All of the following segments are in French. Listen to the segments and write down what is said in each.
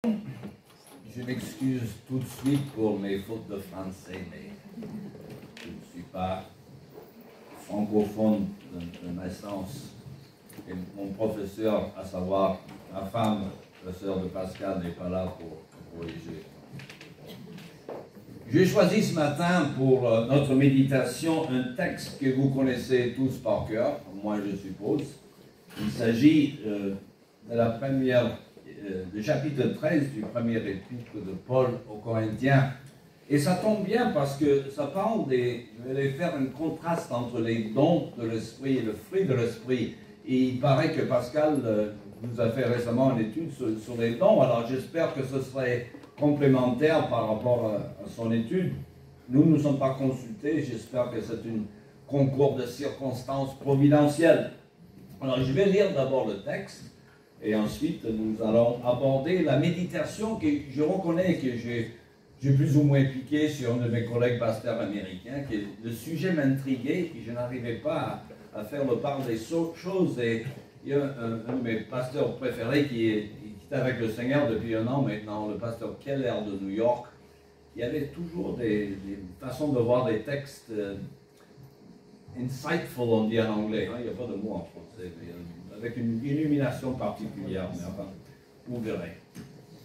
Je m'excuse tout de suite pour mes fautes de français, mais je ne suis pas francophone de naissance. Et mon professeur, à savoir ma femme, la sœur de Pascal, n'est pas là pour corriger. J'ai choisi ce matin pour notre méditation un texte que vous connaissez tous par cœur, moi je suppose. Il s'agit de la première, du chapitre 13 du premier épître de Paul aux Corinthiens. Et ça tombe bien parce que ça parle des... Je vais faire un contraste entre les dons de l'esprit et le fruit de l'esprit. Et il paraît que Pascal nous a fait récemment une étude sur les dons, alors j'espère que ce serait complémentaire par rapport à son étude. Nous ne sommes pas consultés, j'espère que c'est une concours de circonstances providentielles. Alors je vais lire d'abord le texte et ensuite nous allons aborder la méditation que je reconnais que j'ai plus ou moins piqué sur un de mes collègues pasteurs américains, que le sujet m'intriguait et je n'arrivais pas à faire le part des choses. Et il y a un de mes pasteurs préférés qui est avec le Seigneur depuis un an maintenant, le pasteur Keller de New York, qui avait toujours des façons de voir des textes insightful, on dit en anglais, hein, il n'y a pas de mot en français, mais, avec une illumination particulière, mais enfin, vous verrez.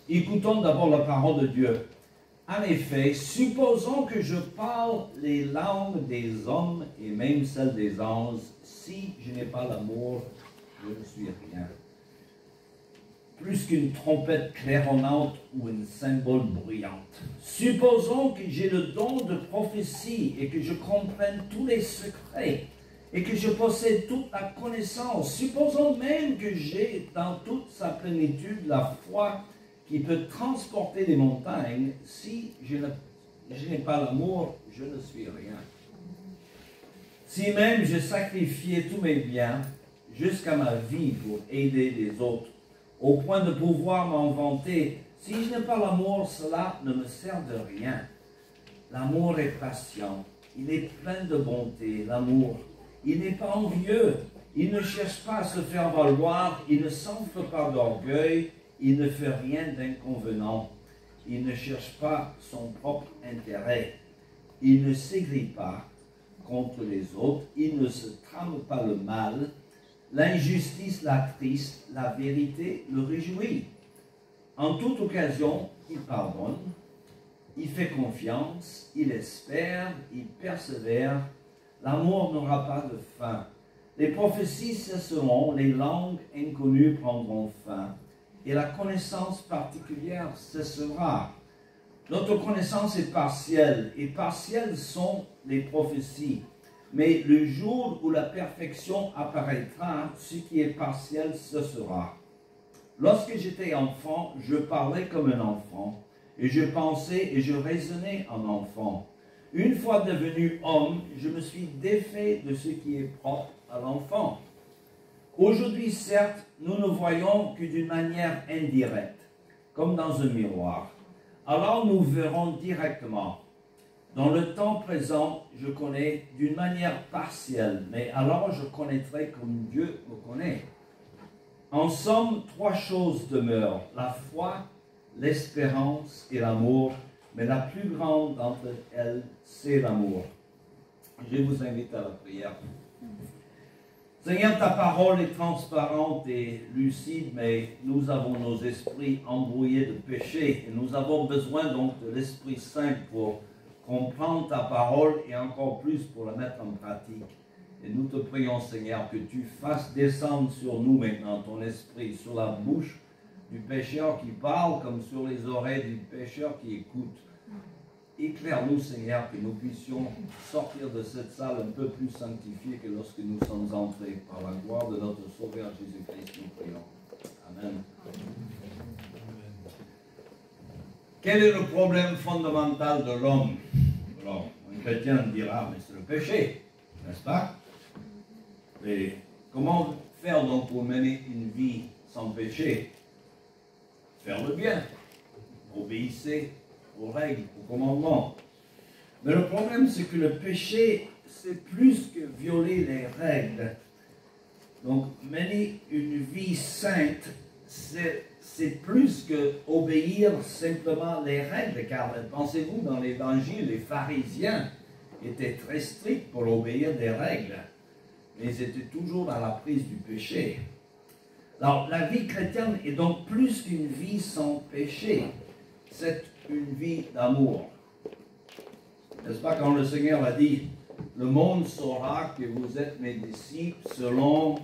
Écoutons d'abord la parole de Dieu. En effet, supposons que je parle les langues des hommes et même celles des anges, si je n'ai pas l'amour, je ne suis rien. Plus qu'une trompette claironnante ou une cymbale bruyante. Supposons que j'ai le don de prophétie et que je comprenne tous les secrets et que je possède toute la connaissance. Supposons même que j'ai dans toute sa plénitude la foi qui peut transporter les montagnes. Si je n'ai pas l'amour, je ne suis rien. Si même je sacrifiais tous mes biens jusqu'à ma vie pour aider les autres, au point de pouvoir m'en vanter, si je n'ai pas l'amour, cela ne me sert de rien. L'amour est patient, il est plein de bonté, l'amour. Il n'est pas envieux, il ne cherche pas à se faire valoir, il ne s'enfle pas d'orgueil, il ne fait rien d'inconvenant, il ne cherche pas son propre intérêt, il ne s'aigrit pas contre les autres, il ne se trame pas le mal. L'injustice l'attriste, la vérité le réjouit. En toute occasion, il pardonne, il fait confiance, il espère, il persévère. L'amour n'aura pas de fin. Les prophéties cesseront, les langues inconnues prendront fin, et la connaissance particulière cessera. Notre connaissance est partielle, et partielles sont les prophéties. Mais le jour où la perfection apparaîtra, ce qui est partiel cessera. Lorsque j'étais enfant, je parlais comme un enfant, et je pensais et je raisonnais en enfant. Une fois devenu homme, je me suis défait de ce qui est propre à l'enfant. Aujourd'hui, certes, nous ne voyons que d'une manière indirecte, comme dans un miroir. Alors nous verrons directement. Dans le temps présent, je connais d'une manière partielle, mais alors je connaîtrai comme Dieu me connaît. En somme, trois choses demeurent, la foi, l'espérance et l'amour, mais la plus grande d'entre elles, c'est l'amour. Je vous invite à la prière. Seigneur, ta parole est transparente et lucide, mais nous avons nos esprits embrouillés de péché, et nous avons besoin donc de l'Esprit Saint pour comprendre ta parole et encore plus pour la mettre en pratique. Et nous te prions, Seigneur, que tu fasses descendre sur nous maintenant ton esprit, sur la bouche du pécheur qui parle comme sur les oreilles du pécheur qui écoute. Éclaire-nous, Seigneur, que nous puissions sortir de cette salle un peu plus sanctifiés que lorsque nous sommes entrés. Par la gloire de notre Sauveur Jésus-Christ, nous prions. Amen. Quel est le problème fondamental de l'homme? Alors, un chrétien dira, mais c'est le péché, n'est-ce pas? Mais comment faire donc pour mener une vie sans péché? Faire le bien, obéissez aux règles, aux commandements. Mais le problème, c'est que le péché, c'est plus que violer les règles. Donc, mener une vie sainte, c'est c'est plus que obéir simplement les règles, car pensez-vous, dans l'Évangile, les pharisiens étaient très stricts pour obéir des règles, mais ils étaient toujours dans la prise du péché. Alors, la vie chrétienne est donc plus qu'une vie sans péché, c'est une vie d'amour. N'est-ce pas, quand le Seigneur a dit, le monde saura que vous êtes mes disciples selon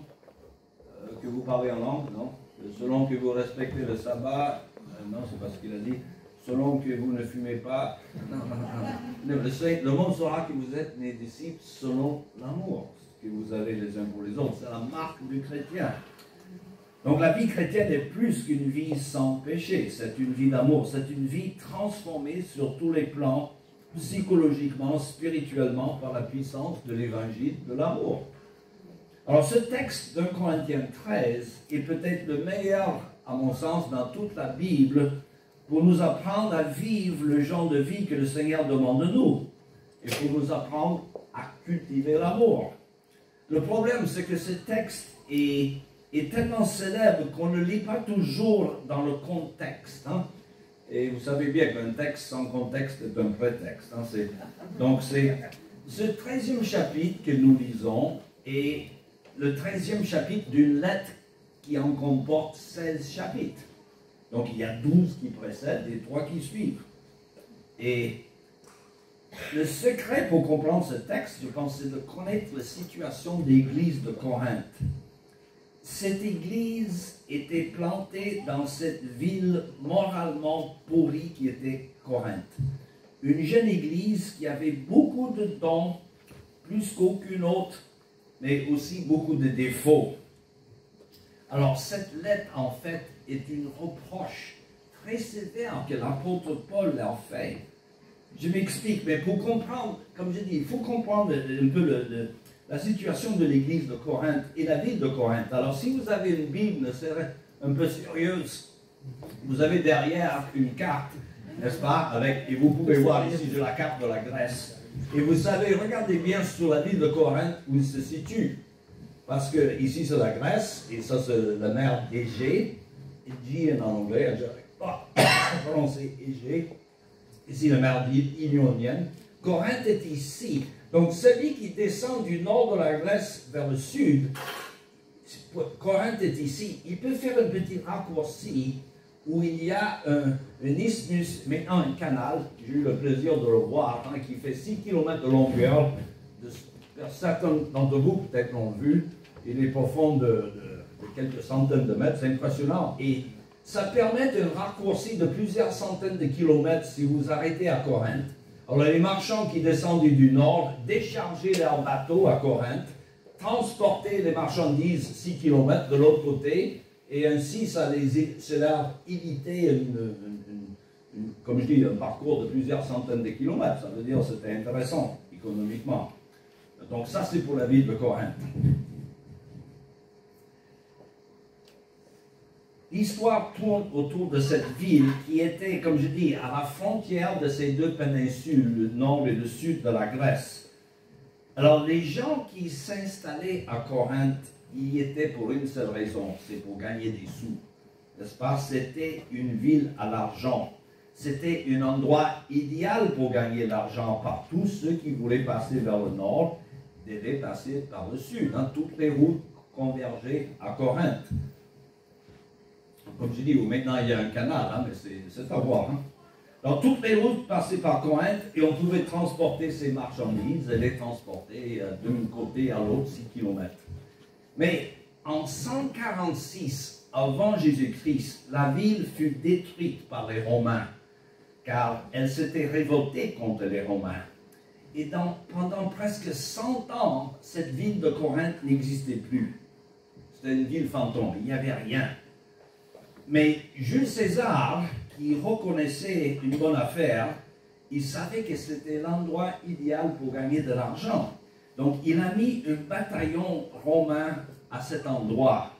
que vous parlez en langue, non? Selon que vous respectez le sabbat, non, c'est pas ce qu'il a dit, selon que vous ne fumez pas. Non. Le monde saura que vous êtes mes disciples selon l'amour que vous avez les uns pour les autres. C'est la marque du chrétien. Donc la vie chrétienne est plus qu'une vie sans péché, c'est une vie d'amour, c'est une vie transformée sur tous les plans, psychologiquement, spirituellement, par la puissance de l'évangile de l'amour. Alors ce texte de Corinthiens 13 est peut-être le meilleur, à mon sens, dans toute la Bible, pour nous apprendre à vivre le genre de vie que le Seigneur demande de nous, et pour nous apprendre à cultiver l'amour. Le problème, c'est que ce texte est tellement célèbre qu'on ne le lit pas toujours dans le contexte. Hein? Et vous savez bien qu'un texte sans contexte est un prétexte. Hein? Donc c'est ce 13e chapitre que nous lisons est le 13e chapitre d'une lettre qui en comporte 16 chapitres. Donc il y a 12 qui précèdent et 3 qui suivent. Et le secret pour comprendre ce texte, je pense, c'est de connaître la situation de l'église de Corinthe. Cette église était plantée dans cette ville moralement pourrie qui était Corinthe. Une jeune église qui avait beaucoup de dons, plus qu'aucune autre, mais aussi beaucoup de défauts. Alors cette lettre, en fait, est une reproche très sévère que l'apôtre Paul leur fait. Je m'explique, mais pour comprendre, comme je dis, il faut comprendre un peu la situation de l'église de Corinthe et la ville de Corinthe. Alors, si vous avez une Bible, serait un peu sérieuse, vous avez derrière une carte, n'est-ce pas, et vous pouvez voir ici, j'ai la carte de la Grèce. Et vous savez, regardez bien sur la ville de Corinthe où il se situe. Parce que ici, c'est la Grèce, et ça, c'est la mer d'Égée. Aegean en anglais, pardon, c'est Égée. Ici, la mer Ionienne. Corinthe est ici. Donc, celui qui descend du nord de la Grèce vers le sud, Corinthe est ici. Il peut faire un petit raccourci où il y a un isthmus, maintenant un canal, j'ai eu le plaisir de le voir, hein, qui fait 6 km de longueur. Certains d'entre vous peut-être l'ont vu. Il est profond de quelques centaines de mètres. C'est impressionnant. Et ça permet un raccourci de plusieurs centaines de kilomètres si vous arrêtez à Corinthe. Alors les marchands qui descendent du nord déchargeaient leurs bateaux à Corinthe, transportaient les marchandises 6 km de l'autre côté, et ainsi ça leur évitait comme je dis, un parcours de plusieurs centaines de kilomètres. Ça veut dire que c'était intéressant économiquement. Donc ça c'est pour la ville de Corinthe. L'histoire tourne autour de cette ville qui était, comme je dis, à la frontière de ces deux péninsules, le nord et le sud de la Grèce. Alors, les gens qui s'installaient à Corinthe, y étaient pour une seule raison, c'est pour gagner des sous. N'est-ce pas? C'était une ville à l'argent. C'était un endroit idéal pour gagner de l'argent par tous ceux qui voulaient passer vers le nord, devaient passer par le sud. Hein? Toutes les routes convergeaient à Corinthe. Comme je dis, maintenant il y a un canal, hein, mais c'est à voir. Hein. Donc toutes les routes passaient par Corinthe et on pouvait transporter ces marchandises et les transporter d'un côté à l'autre 6 km. Mais en 146 avant Jésus-Christ, la ville fut détruite par les Romains, car elle s'était révoltée contre les Romains. Et pendant presque 100 ans, cette ville de Corinthe n'existait plus. C'était une ville fantôme, il n'y avait rien. Mais Jules César, qui reconnaissait une bonne affaire, il savait que c'était l'endroit idéal pour gagner de l'argent. Donc il a mis un bataillon romain à cet endroit.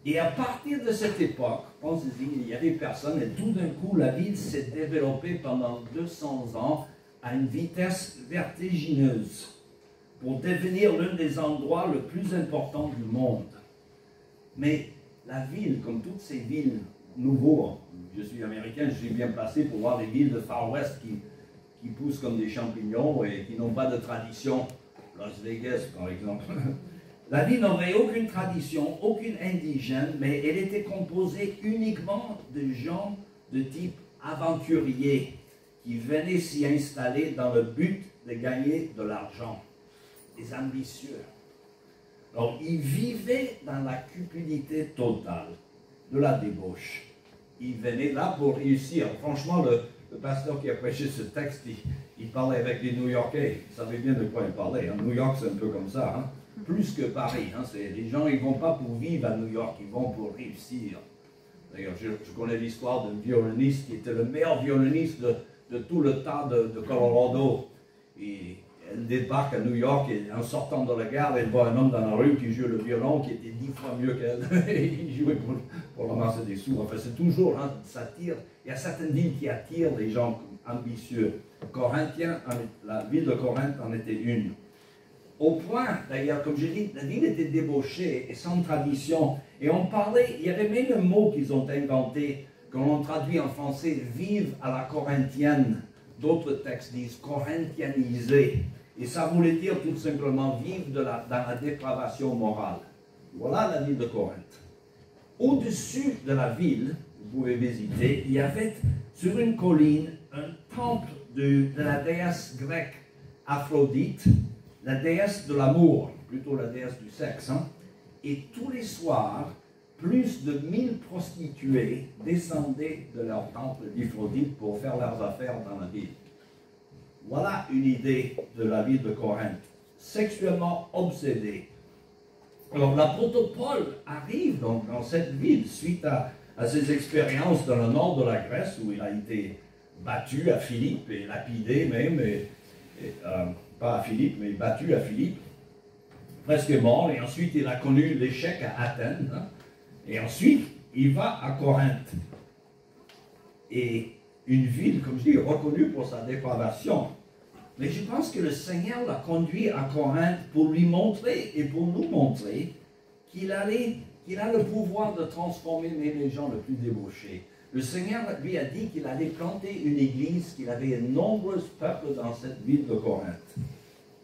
Et à partir de cette époque, pensez-y, il y avait personne, et tout d'un coup, la ville s'est développée pendant 200 ans à une vitesse vertigineuse pour devenir l'un des endroits les plus importants du monde. Mais la ville, comme toutes ces villes nouveau. Je suis américain, je suis bien placé pour voir les villes de Far West qui poussent comme des champignons et qui n'ont pas de tradition. Las Vegas, par exemple. La ville n'avait aucune tradition, aucune indigène, mais elle était composée uniquement de gens de type aventurier qui venaient s'y installer dans le but de gagner de l'argent. Des ambitieux. Alors, ils vivaient dans la cupidité totale de la débauche. Ils venaient là pour réussir. Franchement, le pasteur qui a prêché ce texte, il parlait avec les New-Yorkais. Il savait bien de quoi il parlait. Hein. New York, c'est un peu comme ça. Hein. Plus que Paris. Hein. Les gens, ils ne vont pas pour vivre à New York, ils vont pour réussir. D'ailleurs, je connais l'histoire d'un violoniste qui était le meilleur violoniste de tout le tas de Colorado. Et elle débarque à New York et en sortant de la gare, elle voit un homme dans la rue qui joue le violon qui était 10 fois mieux qu'elle. Il jouait pour ramasser des sous. Enfin, c'est toujours, hein, ça attire. Il y a certaines villes qui attirent les gens ambitieux. Corinthiens, la ville de Corinthe en était une. Au point, d'ailleurs, comme je dis, la ville était débauchée et sans tradition. Et on parlait, il y avait même un mot qu'ils ont inventé, qu'on traduit en français, vivre à la corinthienne. D'autres textes disent corinthianiser. Et ça voulait dire tout simplement vivre dans la dépravation morale. Voilà la ville de Corinthe. Au-dessus de la ville, vous pouvez visiter, il y avait sur une colline un temple de la déesse grecque Aphrodite, la déesse de l'amour, plutôt la déesse du sexe. Hein? Et tous les soirs, plus de 1000 prostituées descendaient de leur temple d'Aphrodite pour faire leurs affaires dans la ville. Voilà une idée de la ville de Corinthe, sexuellement obsédée. Alors l'apôtre Paul arrive donc dans cette ville suite à ses expériences dans le nord de la Grèce où il a été battu à Philippe et lapidé même, pas à Philippe, mais battu à Philippe, presque mort, et ensuite il a connu l'échec à Athènes, hein, et ensuite il va à Corinthe. Et une ville, comme je dis, reconnue pour sa dépravation. Mais je pense que le Seigneur l'a conduit à Corinthe pour lui montrer et pour nous montrer qu'il a le pouvoir de transformer même les gens les plus débauchés. Le Seigneur lui a dit qu'il allait planter une église, qu'il avait de nombreux peuples dans cette ville de Corinthe.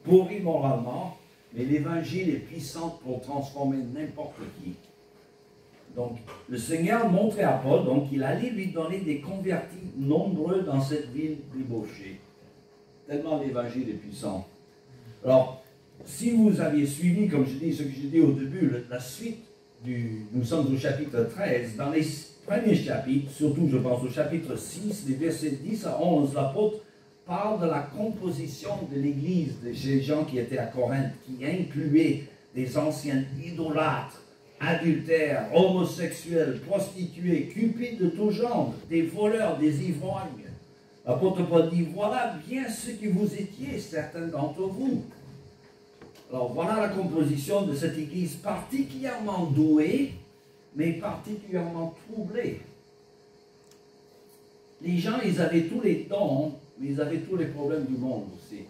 Pourri moralement, mais l'évangile est puissant pour transformer n'importe qui. Donc, le Seigneur montrait à Paul qu'il allait lui donner des convertis nombreux dans cette ville débauchée. Tellement l'évangile est puissant. Alors, si vous aviez suivi, comme je dis, ce que j'ai dit au début, la suite nous sommes au chapitre 13, dans les premiers chapitres, surtout je pense au chapitre 6, les versets 10 à 11, l'apôtre parle de la composition de l'église, de ces gens qui étaient à Corinthe, qui incluaient des anciens idolâtres, adultères, homosexuels, prostituées, cupides de tout genre, des voleurs, des ivrognes. L'apôtre Paul dit, voilà bien ce que vous étiez, certains d'entre vous. Alors voilà la composition de cette église particulièrement douée, mais particulièrement troublée. Les gens, ils avaient tous les dons, mais ils avaient tous les problèmes du monde aussi.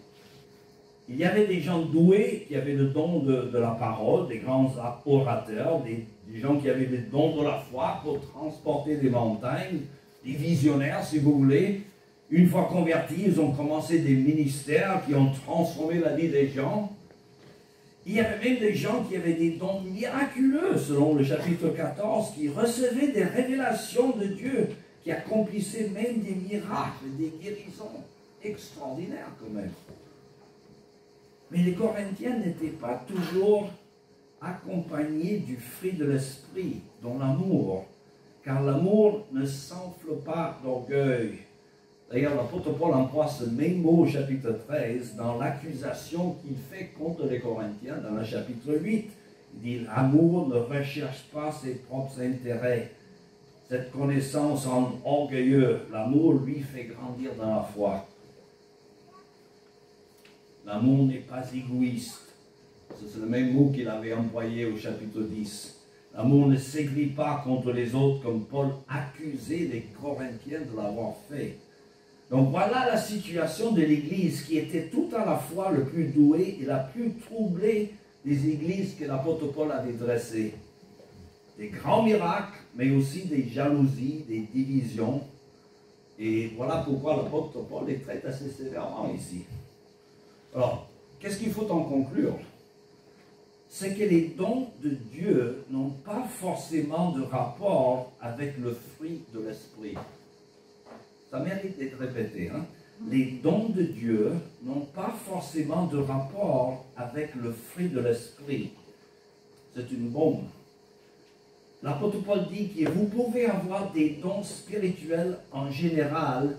Il y avait des gens doués qui avaient le don de la parole, des grands orateurs, des gens qui avaient le don de la foi pour transporter des montagnes, des visionnaires si vous voulez. Une fois convertis, ils ont commencé des ministères qui ont transformé la vie des gens. Il y avait même des gens qui avaient des dons miraculeux, selon le chapitre 14, qui recevaient des révélations de Dieu, qui accomplissaient même des miracles, des guérisons extraordinaires quand même. Mais les Corinthiens n'étaient pas toujours accompagnés du fruit de l'esprit, dont l'amour, car l'amour ne s'enfle pas d'orgueil. D'ailleurs, l'apôtre Paul emploie ce même mot au chapitre 13 dans l'accusation qu'il fait contre les Corinthiens dans le chapitre 8. Il dit, l'amour ne recherche pas ses propres intérêts. Cette connaissance rend orgueilleux. L'amour, lui, fait grandir dans la foi. L'amour n'est pas égoïste. C'est le même mot qu'il avait employé au chapitre 10. L'amour ne s'aigrit pas contre les autres comme Paul accusait les Corinthiens de l'avoir fait. Donc voilà la situation de l'Église qui était tout à la fois le plus douée et la plus troublée des églises que l'apôtre Paul avait dressées. des grands miracles, mais aussi des jalousies, des divisions. Et voilà pourquoi l'apôtre Paul les traite assez sévèrement ici. Alors, qu'est-ce qu'il faut en conclure? C'est que les dons de Dieu n'ont pas forcément de rapport avec le fruit de l'esprit. Ça mérite d'être répété. Hein? Les dons de Dieu n'ont pas forcément de rapport avec le fruit de l'esprit. C'est une bombe. L'apôtre Paul dit que vous pouvez avoir des dons spirituels en général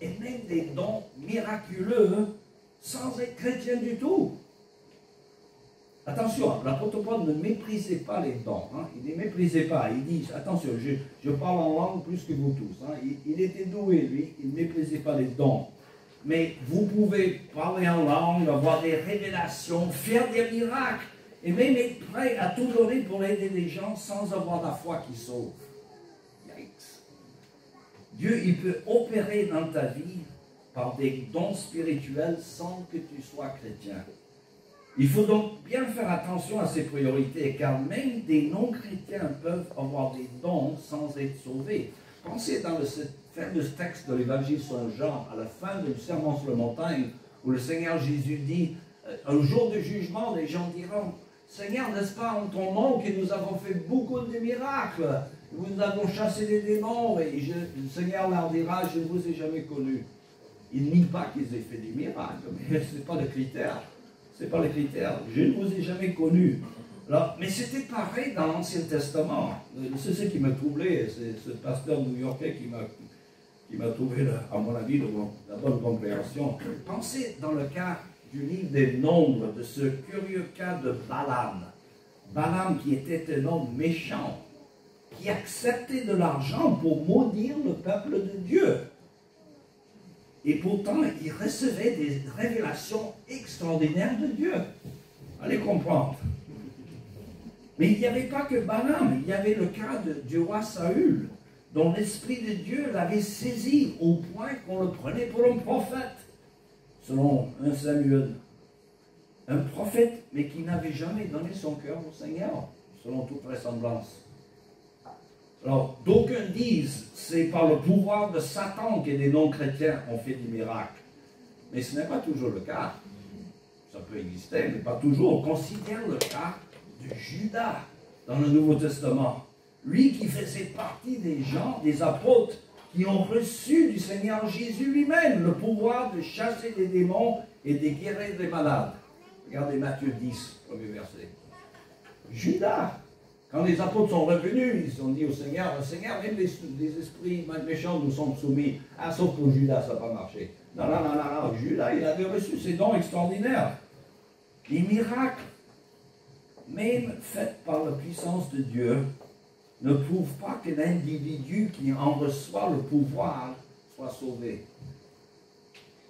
et même des dons miraculeux sans être chrétien du tout. Attention, l'apôtre Paul ne méprisait pas les dons. Hein? Il ne les méprisait pas. Il dit, attention, je parle en langue plus que vous tous. Hein? Il était doué, lui. Il ne méprisait pas les dons. Mais vous pouvez parler en langue, avoir des révélations, faire des miracles, et même être prêt à tout donner pour aider les gens sans avoir la foi qui sauve. Yikes. Dieu, il peut opérer dans ta vie par des dons spirituels sans que tu sois chrétien. Il faut donc bien faire attention à ses priorités, car même des non-chrétiens peuvent avoir des dons sans être sauvés. Pensez dans le fameux texte de l'évangile selon Jean, à la fin du sermon sur la montagne, où le Seigneur Jésus dit, au jour du jugement, les gens diront, Seigneur, n'est-ce pas en ton nom que nous avons fait beaucoup de miracles? Nous avons chassé des démons, et le Seigneur leur dira, je ne vous ai jamais connus. Il nie pas qu'ils aient fait des miracles, mais ce n'est pas le critère. Ce n'est pas le critère. Je ne vous ai jamais connu. Alors, mais c'était pareil dans l'Ancien Testament. C'est ce qui m'a troublé. C'est ce pasteur new-yorkais qui m'a trouvé, à mon avis, la bonne compréhension. Pensez dans le cas du livre des Nombres, de ce curieux cas de Balaam. Balaam qui était un homme méchant, qui acceptait de l'argent pour maudire le peuple de Dieu. Et pourtant, il recevait des révélations extraordinaires de Dieu. Allez comprendre. Mais il n'y avait pas que Balaam, il y avait le cas du roi Saül, dont l'Esprit de Dieu l'avait saisi au point qu'on le prenait pour un prophète, selon 1 Samuel. Un prophète, mais qui n'avait jamais donné son cœur au Seigneur, selon toute vraisemblance. Alors, d'aucuns disent, c'est par le pouvoir de Satan que des non-chrétiens ont fait des miracles. Mais ce n'est pas toujours le cas. Ça peut exister, mais pas toujours. On considère le cas de Judas dans le Nouveau Testament. Lui qui faisait partie des gens, des apôtres, qui ont reçu du Seigneur Jésus lui-même le pouvoir de chasser des démons et de guérir des malades. Regardez Matthieu 10, premier verset. Judas. Quand les apôtres sont revenus, ils ont dit au Seigneur, Seigneur, même les esprits méchants nous sont soumis. Ah, sauf pour Judas, ça n'a pas marché. Non, Judas, il avait reçu ses dons extraordinaires. Les miracles, même faits par la puissance de Dieu, ne prouvent pas que l'individu qui en reçoit le pouvoir soit sauvé.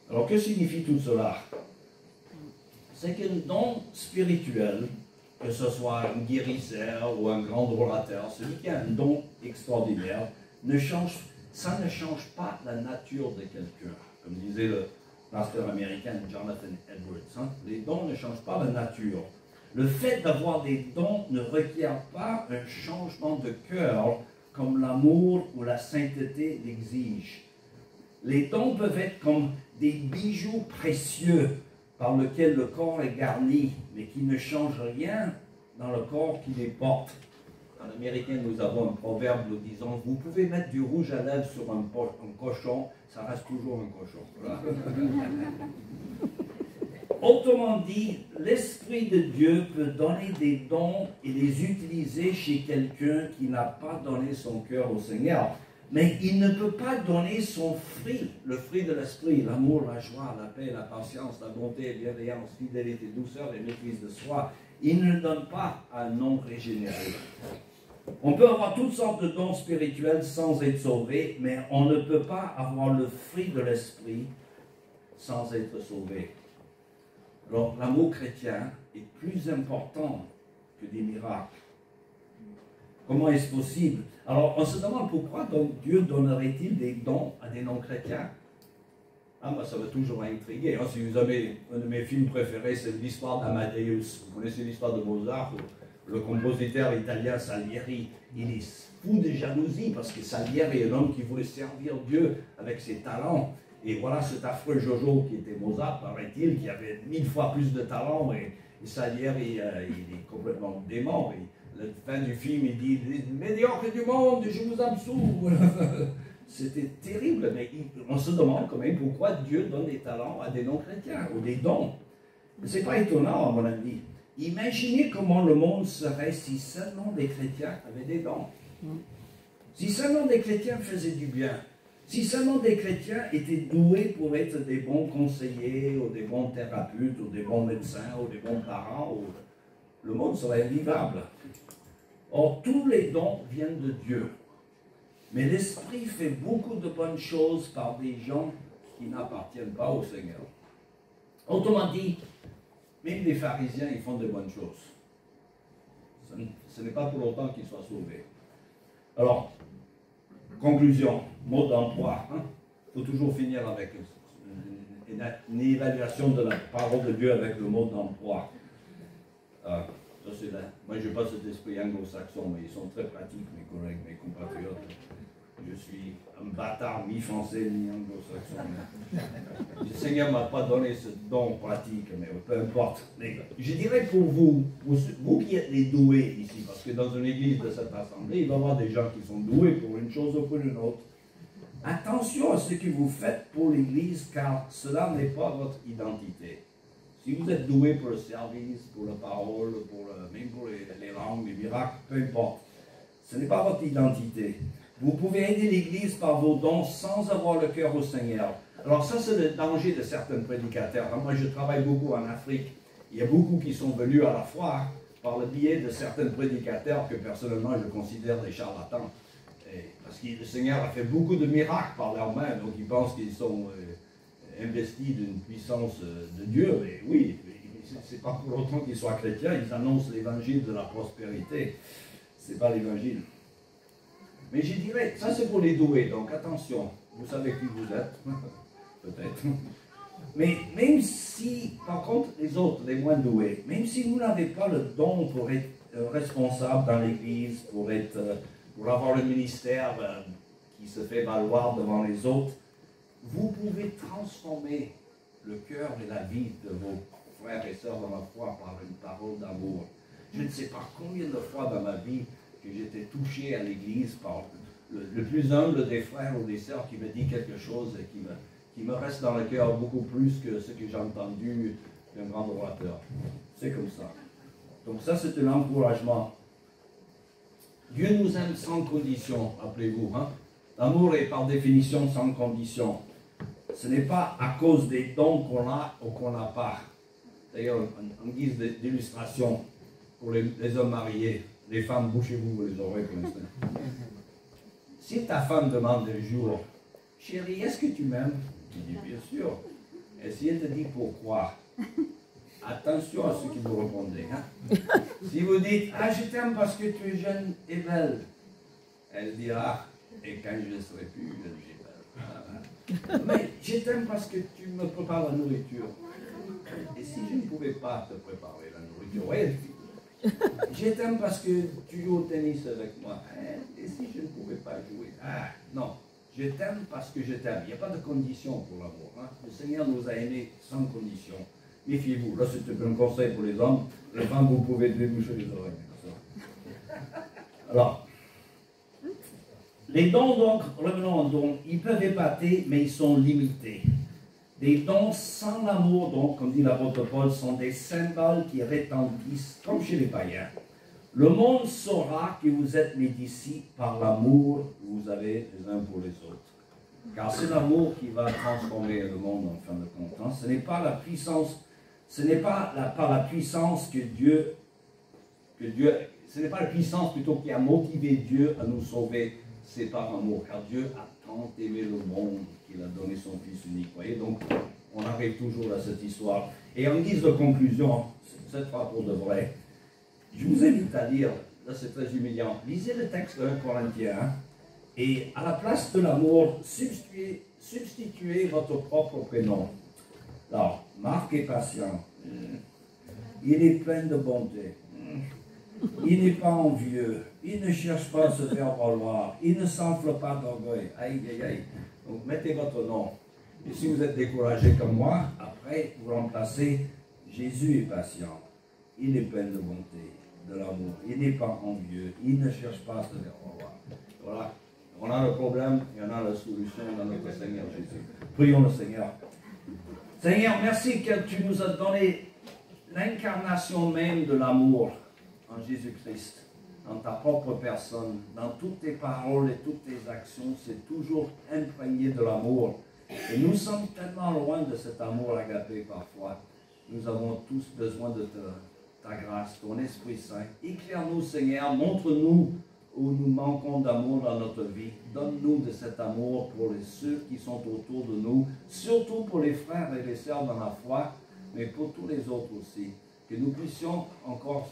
Alors, que signifie tout cela? C'est qu'un don spirituel, que ce soit un guérisseur ou un grand orateur, celui qui a un don extraordinaire, ça ne change pas la nature de quelqu'un. Comme disait le pasteur américain Jonathan Edwards, hein? Les dons ne changent pas la nature. Le fait d'avoir des dons ne requiert pas un changement de cœur comme l'amour ou la sainteté l'exigent. Les dons peuvent être comme des bijoux précieux par lesquels le corps est garni, mais qui ne changent rien dans le corps qui les porte. En américain, nous avons un proverbe nous disant, vous pouvez mettre du rouge à lèvres sur un cochon, ça reste toujours un cochon. Voilà. Autrement dit, l'Esprit de Dieu peut donner des dons et les utiliser chez quelqu'un qui n'a pas donné son cœur au Seigneur. Mais il ne peut pas donner son fruit, le fruit de l'Esprit, l'amour, la joie, la paix, la patience, la bonté, la bienveillance, fidélité, douceur et maîtrise de soi. Il ne le donne pas à un non régénéré. On peut avoir toutes sortes de dons spirituels sans être sauvé, mais on ne peut pas avoir le fruit de l'Esprit sans être sauvé. Alors, l'amour chrétien est plus important que des miracles. Comment est-ce possible? Alors, on se demande pourquoi donc Dieu donnerait-il des dons à des non-chrétiens? Ah, moi, ça m'a toujours intrigué. Hein. Si vous avez un de mes films préférés, c'est l'histoire d'Amadeus. Vous connaissez l'histoire de Mozart Le compositeur italien Salieri, il est fou de jalousie parce que Salieri est un homme qui voulait servir Dieu avec ses talents. Et voilà cet affreux Jojo qui était Mozart, paraît-il, qui avait 1000 fois plus de talent. Et Salieri, il est complètement dément. Et à la fin du film, il dit « Médiocre du monde, je vous absous !» C'était terrible, mais on se demande quand même pourquoi Dieu donne des talents à des non-chrétiens ou des dons. Ce n'est pas étonnant, à mon avis. Imaginez comment le monde serait si seulement des chrétiens avaient des dons. Si seulement des chrétiens faisaient du bien. Si seulement des chrétiens étaient doués pour être des bons conseillers, ou des bons thérapeutes, ou des bons médecins, ou des bons parents, le monde serait invivable. Or, tous les dons viennent de Dieu. Mais l'Esprit fait beaucoup de bonnes choses par des gens qui n'appartiennent pas au Seigneur. Autrement dit, même les pharisiens, ils font de bonnes choses. Ce n'est pas pour autant qu'ils soient sauvés. Alors, conclusion, mot d'emploi. Il faut toujours finir avec une évaluation de la parole de Dieu avec le mot d'emploi. Moi, je n'ai pas cet esprit anglo-saxon, mais ils sont très pratiques, mes collègues, mes compatriotes. Je suis un bâtard mi-français, mi-anglo-saxon. Le Seigneur ne m'a pas donné ce don pratique, mais peu importe. Mais je dirais pour vous, vous qui êtes les doués ici, parce que dans une église de cette assemblée, il va y avoir des gens qui sont doués pour une chose ou pour une autre. Attention à ce que vous faites pour l'église, car cela n'est pas votre identité. Si vous êtes doué pour le service, pour la parole, même pour les langues, les miracles, peu importe, ce n'est pas votre identité. Vous pouvez aider l'Église par vos dons sans avoir le cœur au Seigneur. Alors ça, c'est le danger de certains prédicateurs. Moi, je travaille beaucoup en Afrique. Il y a beaucoup qui sont venus à la foi par le biais de certains prédicateurs que personnellement, je considère des charlatans. Parce que le Seigneur a fait beaucoup de miracles par leurs mains, donc ils pensent qu'ils sont investis d'une puissance de Dieu. Et oui, c'est pas pour autant qu'ils soient chrétiens, ils annoncent l'évangile de la prospérité. C'est pas l'évangile. Mais je dirais, ça c'est pour les doués, donc attention, vous savez qui vous êtes, peut-être. Mais même si, par contre, les autres, les moins doués, même si vous n'avez pas le don pour être responsable dans l'Église, pour avoir le ministère qui se fait valoir devant les autres, vous pouvez transformer le cœur et la vie de vos frères et sœurs dans la foi par une parole d'amour. Je ne sais pas combien de fois dans ma vie que j'étais touché à l'église par le plus humble des frères ou des sœurs qui me dit quelque chose et qui me reste dans le cœur beaucoup plus que ce que j'ai entendu d'un grand orateur. C'est comme ça. Donc ça, c'est un encouragement. Dieu nous aime sans condition, rappelez-vous. L'amour est par définition sans condition. Ce n'est pas à cause des dons qu'on a ou qu'on n'a pas. D'ailleurs, en guise d'illustration, pour les hommes mariés, les femmes, bouchez-vous les oreilles pour l'instant. Si ta femme demande un jour, chérie, est-ce que tu m'aimes? Tu dis bien sûr. Et si elle te dit pourquoi, attention à ce que vous répondez. Si vous dites, ah, je t'aime parce que tu es jeune et belle, elle dira, et quand je serai plus jeune et belle. Mais je t'aime parce que tu me prépares la nourriture. Et si je ne pouvais pas te préparer la nourriture, ouais, je t'aime parce que tu joues au tennis avec moi. Et si je ne pouvais pas jouer? Ah, non. Je t'aime parce que je t'aime. Il n'y a pas de condition pour l'amour. Le Seigneur nous a aimés sans condition. Méfiez-vous. Là, c'est un conseil pour les hommes. Les femmes, vous pouvez déboucher les oreilles. Alors, les dons, donc, revenons aux dons, ils peuvent épater, mais ils sont limités. Des dons sans l'amour, donc, comme dit l'apôtre Paul, sont des symboles qui retentissent, comme chez les païens. Le monde saura que vous êtes mes disciples par l'amour que vous avez les uns pour les autres. Car c'est l'amour qui va transformer le monde en fin de compte. Ce n'est pas la puissance, ce n'est pas par la puissance ce n'est pas la puissance plutôt qui a motivé Dieu à nous sauver, c'est par amour. Car Dieu a tant aimé le monde qu'il a donné son Fils unique. Vous voyez, donc on arrive toujours à cette histoire. Et en guise de conclusion, cette fois pour de vrai, je vous invite à lire, là c'est très humiliant, lisez le texte de 1 Corinthiens, et à la place de l'amour, substituez votre propre prénom. Alors, Marc est patient, il est plein de bonté, Il n'est pas envieux. Il ne cherche pas à se faire valoir. Il ne s'enfle pas d'orgueil. Aïe, aïe, aïe. Donc mettez votre nom. Et si vous êtes découragé comme moi, après, vous remplacez Jésus est patient. Il est plein de bonté, de l'amour. Il n'est pas envieux. Il ne cherche pas à se faire valoir. Voilà. On a le problème, il y en a la solution dans notre Seigneur Jésus. Prions le Seigneur. Seigneur, merci que tu nous as donné l'incarnation même de l'amour en Jésus-Christ, dans ta propre personne, dans toutes tes paroles et toutes tes actions, c'est toujours imprégné de l'amour. Et nous sommes tellement loin de cet amour agapé parfois. Nous avons tous besoin de ta grâce, ton Esprit Saint. Éclaire-nous, Seigneur, montre-nous où nous manquons d'amour dans notre vie. Donne-nous de cet amour pour ceux qui sont autour de nous, surtout pour les frères et les sœurs dans la foi, mais pour tous les autres aussi. Que nous puissions encore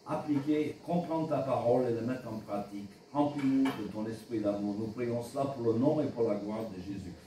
appliquer, comprendre ta parole et la mettre en pratique. Remplis-nous de ton esprit d'amour. Nous prions cela pour le nom et pour la gloire de Jésus-Christ.